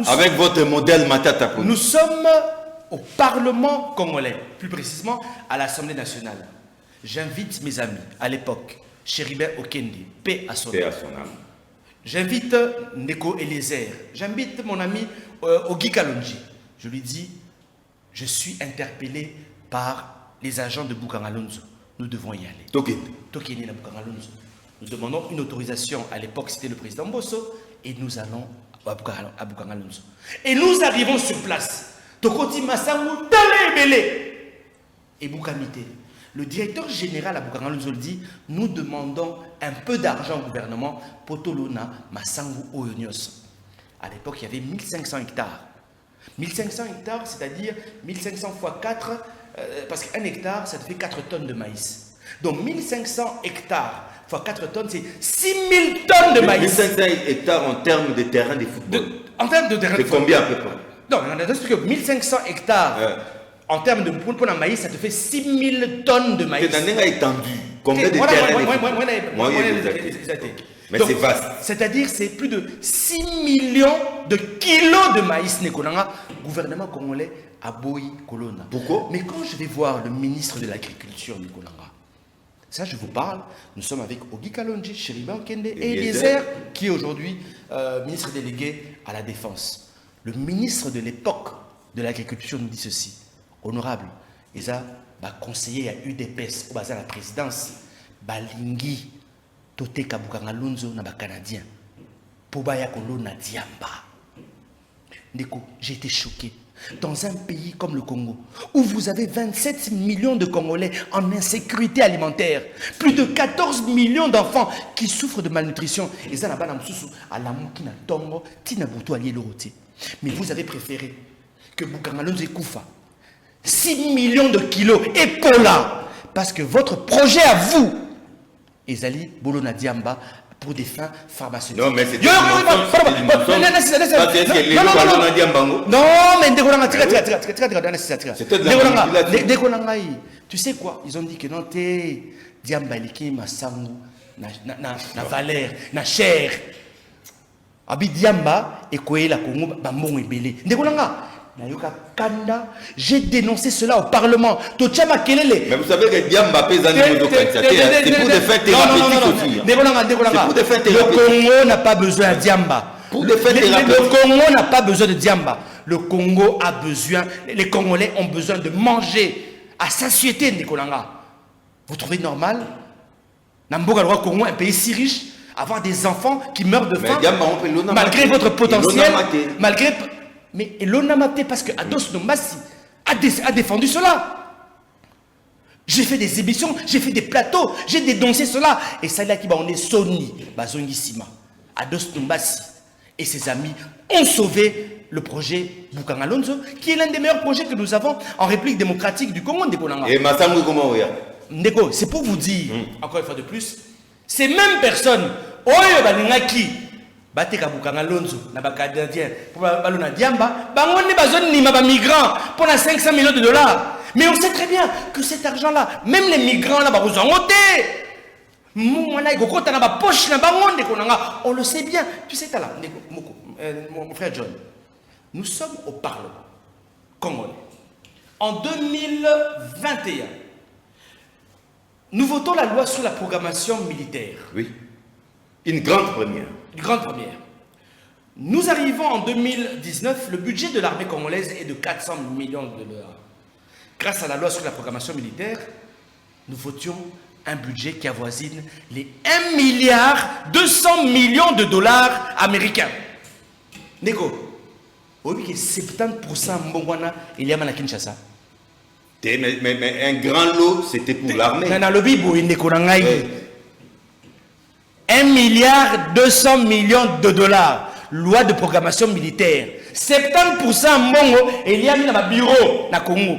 [SPEAKER 2] Avec votre modèle Matata.
[SPEAKER 1] Nous sommes au Parlement congolais, plus précisément à l'Assemblée nationale. J'invite mes amis à l'époque, Chéribin Okendi, paix à son âme. J'invite Neko Eliezer, j'invite mon ami Ogi Kalonji. Je lui dis, je suis interpellé par les agents de Boukangalonzo. Nous devons y aller. Tokeni na Boukangalonzo. Nous demandons une autorisation. À l'époque, c'était le président Bosso. Et nous allons à Boukangalonzo. Et nous arrivons sur place. Tokoti Massangu, Tale et Boukamite. Le directeur général à Boukangalonzo dit, nous demandons un peu d'argent au gouvernement pour Tolona Massangu Oyonyos. À l'époque, il y avait 1500 hectares. 1500 hectares, c'est-à-dire 1500 fois 4, parce qu'un hectare, ça fait 4 tonnes de maïs. Donc 1500 hectares fois 4 tonnes, c'est 6000 tonnes de maïs.
[SPEAKER 2] 1500 hectares en termes de terrain de football.
[SPEAKER 1] En termes de terrain de football.
[SPEAKER 2] C'est combien à peu près?
[SPEAKER 1] Non, on a expliqué que 1500 hectares, en termes de pour la maïs, ça te fait 6000 tonnes de maïs.
[SPEAKER 2] C'est étendu. Combien de terrains? Mais c'est vaste.
[SPEAKER 1] C'est-à-dire, c'est plus de 6 millions de kilos de maïs. Le gouvernement congolais a boyi Kolona.
[SPEAKER 2] Pourquoi?
[SPEAKER 1] Mais quand je vais voir le ministre de l'Agriculture, Nikolanga, ça je vous parle, nous sommes avec Ogi Kalonji, Chéribin Okende et Eliezer, qui est aujourd'hui ministre délégué à la Défense. Le ministre de l'époque de l'Agriculture nous dit ceci. Honorable, il a conseiller à UDPS, au à la présidence, Balingi, Tote Kabukangalonzo, na Canadien, Pobaya Kolona Diamba. Ndeko, j'ai été choqué. Dans un pays comme le Congo, où vous avez 27 millions de Congolais en insécurité alimentaire, plus de 14 millions d'enfants qui souffrent de malnutrition, mais vous avez préféré que Boukangalonzo Koufa 6 millions de kilos épaula, parce que votre projet à vous, Ezali Bolona Diamba, pour des fins pharmaceutiques.
[SPEAKER 2] Non, mais c'est
[SPEAKER 1] non, mais tu sais quoi? Ils ont dit que non, t'es Diamba Liki Massangu, na valeur, na chair. Abi Diamba et Koé la Congo, Bambon et Belé. J'ai dénoncé cela au Parlement.
[SPEAKER 2] Mais vous savez que Diamba pèse un niveau de c'est pour des fins thérapeutiques aussi. C'est pour des fins thérapeutiques.
[SPEAKER 1] Le Congo n'a pas besoin de Diamba.
[SPEAKER 2] Pour des fins thérapeutiques.
[SPEAKER 1] Le Congo n'a pas besoin de Diamba. Le Congo a besoin, les Congolais ont besoin de manger à satiété, Nikolanga. Vous trouvez normal? Namboga le Congo, un pays si riche, avoir des enfants qui meurent de faim, malgré votre potentiel, malgré... Mais l'onamaté, parce que Ados Nombassi a défendu cela. J'ai fait des émissions, j'ai fait des plateaux, j'ai dénoncé cela. Et ça, là, on est Sony, Bazongissima. Ados Nombassi et ses amis ont sauvé le projet Boukangalonzo, qui est l'un des meilleurs projets que nous avons en République démocratique du Congo.
[SPEAKER 2] Et Massangu, comment on
[SPEAKER 1] Ndeko, c'est pour vous dire, encore une fois de plus, ces mêmes personnes, Oyo Balingaki, Bateka Boukangalonzo, na Canadien, pour Balona Diamba, Bangone Bazon Nima, migrants, pour 500 millions de dollars. Mais on sait très bien que cet argent-là, même les migrants là, vous en ôtez. On le sait bien. Tu sais, là, mon frère John, nous sommes au Parlement congolais. En 2021, nous votons la loi sur la programmation militaire.
[SPEAKER 2] Oui. Une grande première.
[SPEAKER 1] Une grande première. Nous arrivons en 2019, le budget de l'armée congolaise est de 400 millions de dollars. Grâce à la loi sur la programmation militaire, nous votions un budget qui avoisine les 1 milliard 200 millions de dollars américains. Neko, oui, 70% mbongwana il y a à Kinshasa.
[SPEAKER 2] Mais un grand lot, c'était pour l'armée.
[SPEAKER 1] 1 milliard 200 millions de dollars. Loi de programmation militaire. 70% mbongo il y a dans le bureau na Congo.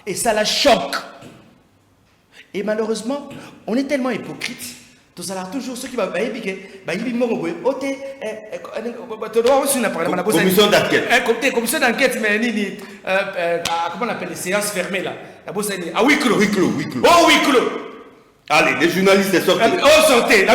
[SPEAKER 1] Et ça la choque. Et malheureusement, on est tellement hypocrite. Tout à toujours ceux qui vont
[SPEAKER 2] commission d'enquête.
[SPEAKER 1] Commission d'enquête, mais comment on appelle les séances fermées là? À huis clos.
[SPEAKER 2] Huis clos.
[SPEAKER 1] Oh, huis clos.
[SPEAKER 2] Allez, les journalistes sont sortis.
[SPEAKER 1] Oh, sortez.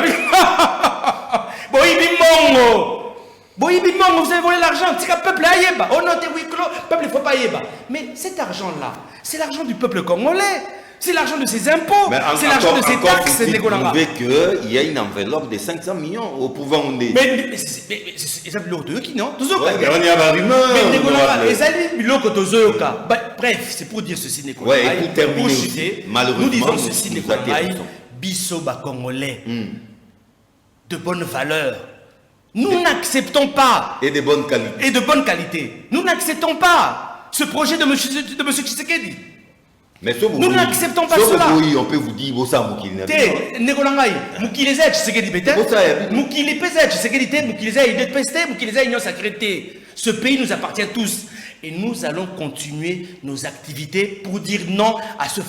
[SPEAKER 1] Boyibimon, vous avez volé l'argent, tika peuple aïeba. Oh non, t'es oui clos, peuple, il ne faut pas aïeba. Mais cet argent-là, c'est l'argent du peuple congolais. C'est l'argent de ses impôts, c'est l'argent de ses taxes.
[SPEAKER 2] Vous prouvez qu'il y a une enveloppe de 500 millions au pouvoir.
[SPEAKER 1] Mais c'est ça, l'autre qui non.
[SPEAKER 2] Mais on y a pas
[SPEAKER 1] bref, c'est pour dire ceci, Nicolas.
[SPEAKER 2] Ouais, pour terminer aussi,
[SPEAKER 1] nous disons ceci, Nicolas. Bisoba congolais, de bonne valeur. Nous n'acceptons pas.
[SPEAKER 2] Et de bonne qualité.
[SPEAKER 1] Et de bonne qualité. Nous n'acceptons pas ce projet de M. Tshisekedi.
[SPEAKER 2] Mais
[SPEAKER 1] nous n'acceptons pas cela.
[SPEAKER 2] On peut vous dire, vous savez,
[SPEAKER 1] Te, Negolangai, Mukileza, Tshisekedi peut-être. Mukile Peza, Tshisekedi te, Mukileza, il est pesté, Mukileza, il est sacré. Ce pays nous appartient tous. Et nous allons continuer nos activités pour dire non à ce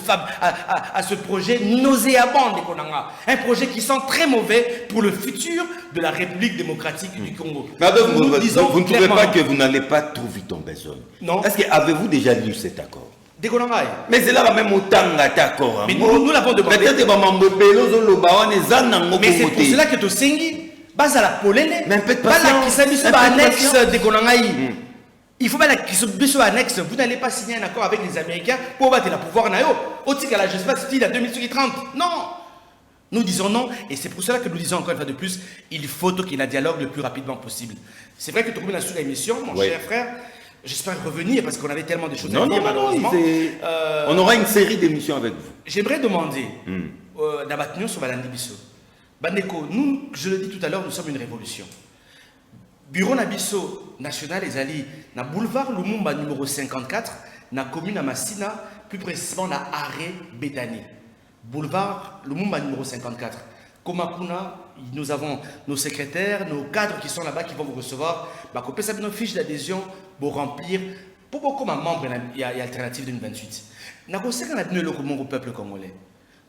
[SPEAKER 1] projet nauséabond, Nekolanga. Un projet qui sent très mauvais pour le futur de la République démocratique du Congo.
[SPEAKER 2] Vous ne trouvez pas que vous n'allez pas trop vite en besoin? Non. Est-ce que avez-vous déjà lu cet accord? Mais c'est là même autant d'accord.
[SPEAKER 1] Mais nous l'avons demandé. Mais c'est pour cela que tu sengi, base à la polene, il faut la annexe. Vous n'allez pas signer un accord avec les Américains pour battre le pouvoir nayo. Je ne sais pas si il y a 2030. Non. Nous disons non, et c'est pour cela que nous disons encore une fois de plus, il faut qu'il y ait un dialogue le plus rapidement possible. C'est vrai que tu as sur l'émission, mon cher frère. J'espère revenir parce qu'on avait tellement de choses à dire, malheureusement.
[SPEAKER 2] On aura une série d'émissions avec vous.
[SPEAKER 1] J'aimerais demander Nabatnion sur Balandi Bisso. Bandeko, nous, je le dis tout à l'heure, nous sommes une révolution. Bureau Nabisso national et Ali, na boulevard Lumumba numéro 54, na commune à Massina, plus précisément na Arrêt Bétani. Boulevard Lumumba numéro 54. Komakuna, nous avons nos secrétaires, nos cadres qui sont là-bas qui vont vous recevoir. Bah, ça nos fiches d'adhésion pour remplir. Pour beaucoup de membres, il y a Alternative 2028. Nous avons au peuple congolais.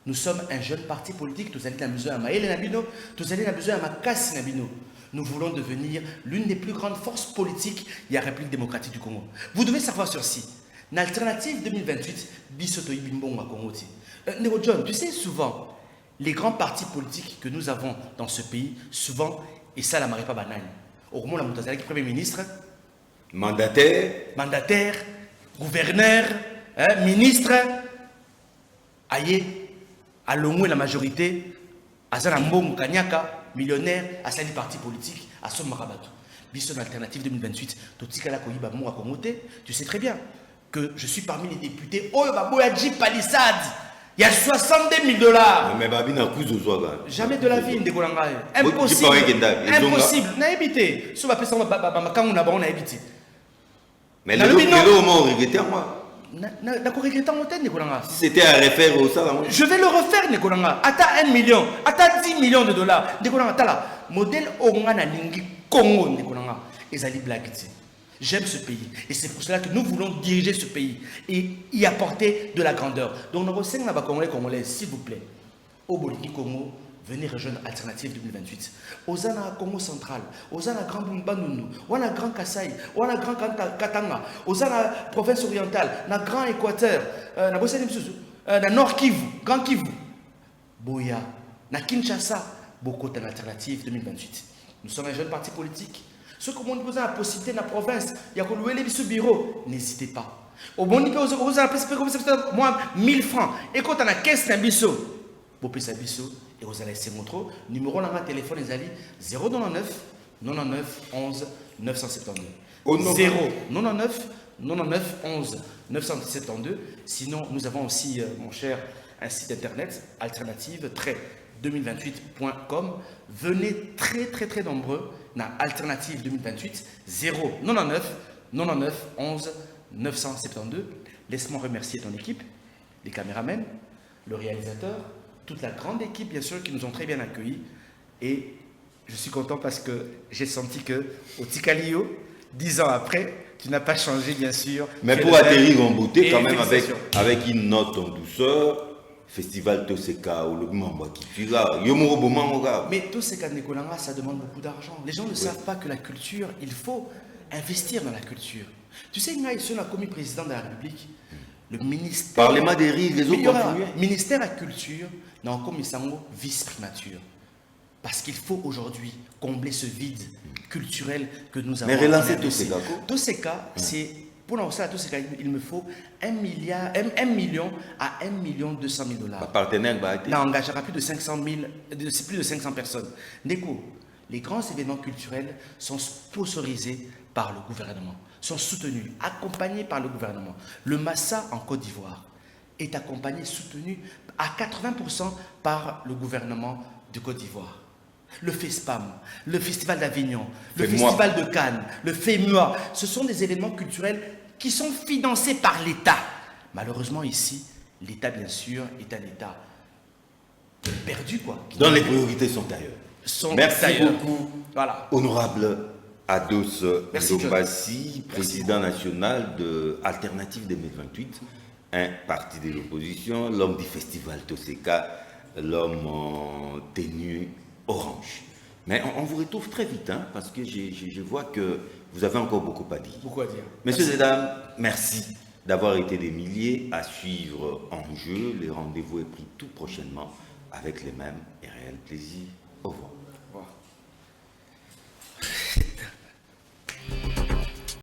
[SPEAKER 1] Nous sommes un jeune parti politique. Tous allez dans besoin à Maël Nabino, tous allez dans besoin à Makassi Nabino. Nous voulons devenir l'une des plus grandes forces politiques de la République démocratique du Congo. Vous devez savoir ceci. L'Alternative 2028, Bisoto Ibimbonga Kongoti. Nero John, tu sais souvent. Les grands partis politiques que nous avons dans ce pays, souvent, et ça la pas banane. Au moment où la Premier ministre, mandataire, gouverneur, ministre, aïe, à l'ombre la majorité, à Zanambong, Kanyaka, millionnaire, à Sali parti politique, à Somme Marabatou. Bisson Alternative 2028, Totikala Koyiba Moura Komote, tu sais très bien que je suis parmi les députés, oh, Baboyadji Palissade. Il y a $62 000.
[SPEAKER 2] Mais
[SPEAKER 1] jamais de la vie, impossible. Impossible. N'a évité. Si on va faire ça, on a évité.
[SPEAKER 2] Mais le moment, on regrettait moi.
[SPEAKER 1] Si
[SPEAKER 2] c'était à refaire au ça,
[SPEAKER 1] je vais le refaire, Nicolanga. Ata 1 million, ata 10 millions de dollars. Nicolanga, modèle Ongana Ningi Congo, Nicolanga. Et Zali Blagiti. J'aime ce pays et c'est pour cela que nous voulons diriger ce pays et y apporter de la grandeur. Donc nous avons Congolais, s'il vous plaît, au Bolivie Congo, venez rejoindre Alternative 2028. Aux Ana Congo central, aux Ana Grand Bumbanunu, aux Ana Grand Kassai, aux Ana Grand Katanga, aux Ana province orientale, na Grand Équateur, na Nord Kivu, Grand Kivu, Boya, na Kinshasa, beaucoup d'Alternative 2028. Nous sommes un jeune parti politique. Ceux qui ont besoin de la possibilité dans la province, il y a qu'on louer les bureaux, n'hésitez pas. Au bon niveau, vous avez moi 1000 francs. Et quand on a 15 bisso, vous pouvez bisso et vous allez essayer de montrer. Numéro dans le téléphone, les alliés 099 99 11 972. 099 99 11 972. Sinon, nous avons aussi, mon cher, un site internet alternative-2028.com. Venez très nombreux. Alternative 2028 099 99 11 972. Laisse-moi remercier ton équipe, les caméramans, le réalisateur, toute la grande équipe bien sûr qui nous ont très bien accueillis. Et je suis content parce que j'ai senti que au Tikalio, 10 ans après, tu n'as pas changé bien sûr.
[SPEAKER 2] Mais pour atterrir en beauté quand même avec une note en douceur. Festival Toseka ou le Mamba qui tue là.
[SPEAKER 1] Mais Toseka Nekolanga, ça demande beaucoup d'argent. Les gens ne savent pas que la culture, il faut investir dans la culture. Tu sais, Ngaï, si on a commis président de la République, le ministère.
[SPEAKER 2] Parlez-moi des riz, les autres.
[SPEAKER 1] Ministère de la culture, n'a encore mis vice-primature. Parce qu'il faut aujourd'hui combler ce vide culturel que nous avons.
[SPEAKER 2] Mais relancer
[SPEAKER 1] en RDC.
[SPEAKER 2] Toseka,
[SPEAKER 1] c'est... Pour lancer à Toseka, il me faut 1 million à 1,2 million.
[SPEAKER 2] Ma partenaire va être...
[SPEAKER 1] Là, on engagera plus de 500 personnes. Neko, les grands événements culturels sont sponsorisés par le gouvernement, sont soutenus, accompagnés par le gouvernement. Le Massa en Côte d'Ivoire est accompagné, soutenu à 80% par le gouvernement de Côte d'Ivoire. Le FESPAM, le Festival d'Avignon, le Festival de Cannes, le FEMUA, ce sont des événements culturels qui sont financés par l'État. Malheureusement ici, l'État bien sûr est un État perdu quoi.
[SPEAKER 2] Dont les priorités sont ailleurs. Merci beaucoup, voilà. Honorable Ados Ndombassi, président national de Alternative 2028, un parti de l'opposition, l'homme du festival Toseka, l'homme en tenue orange. Mais on vous retrouve très vite, hein, parce que je vois que vous avez encore beaucoup à dire.
[SPEAKER 1] Beaucoup à dire.
[SPEAKER 2] Messieurs et dames, merci d'avoir été des milliers à suivre Enjeu. Le rendez-vous est pris tout prochainement avec les mêmes et réels plaisirs. Au revoir.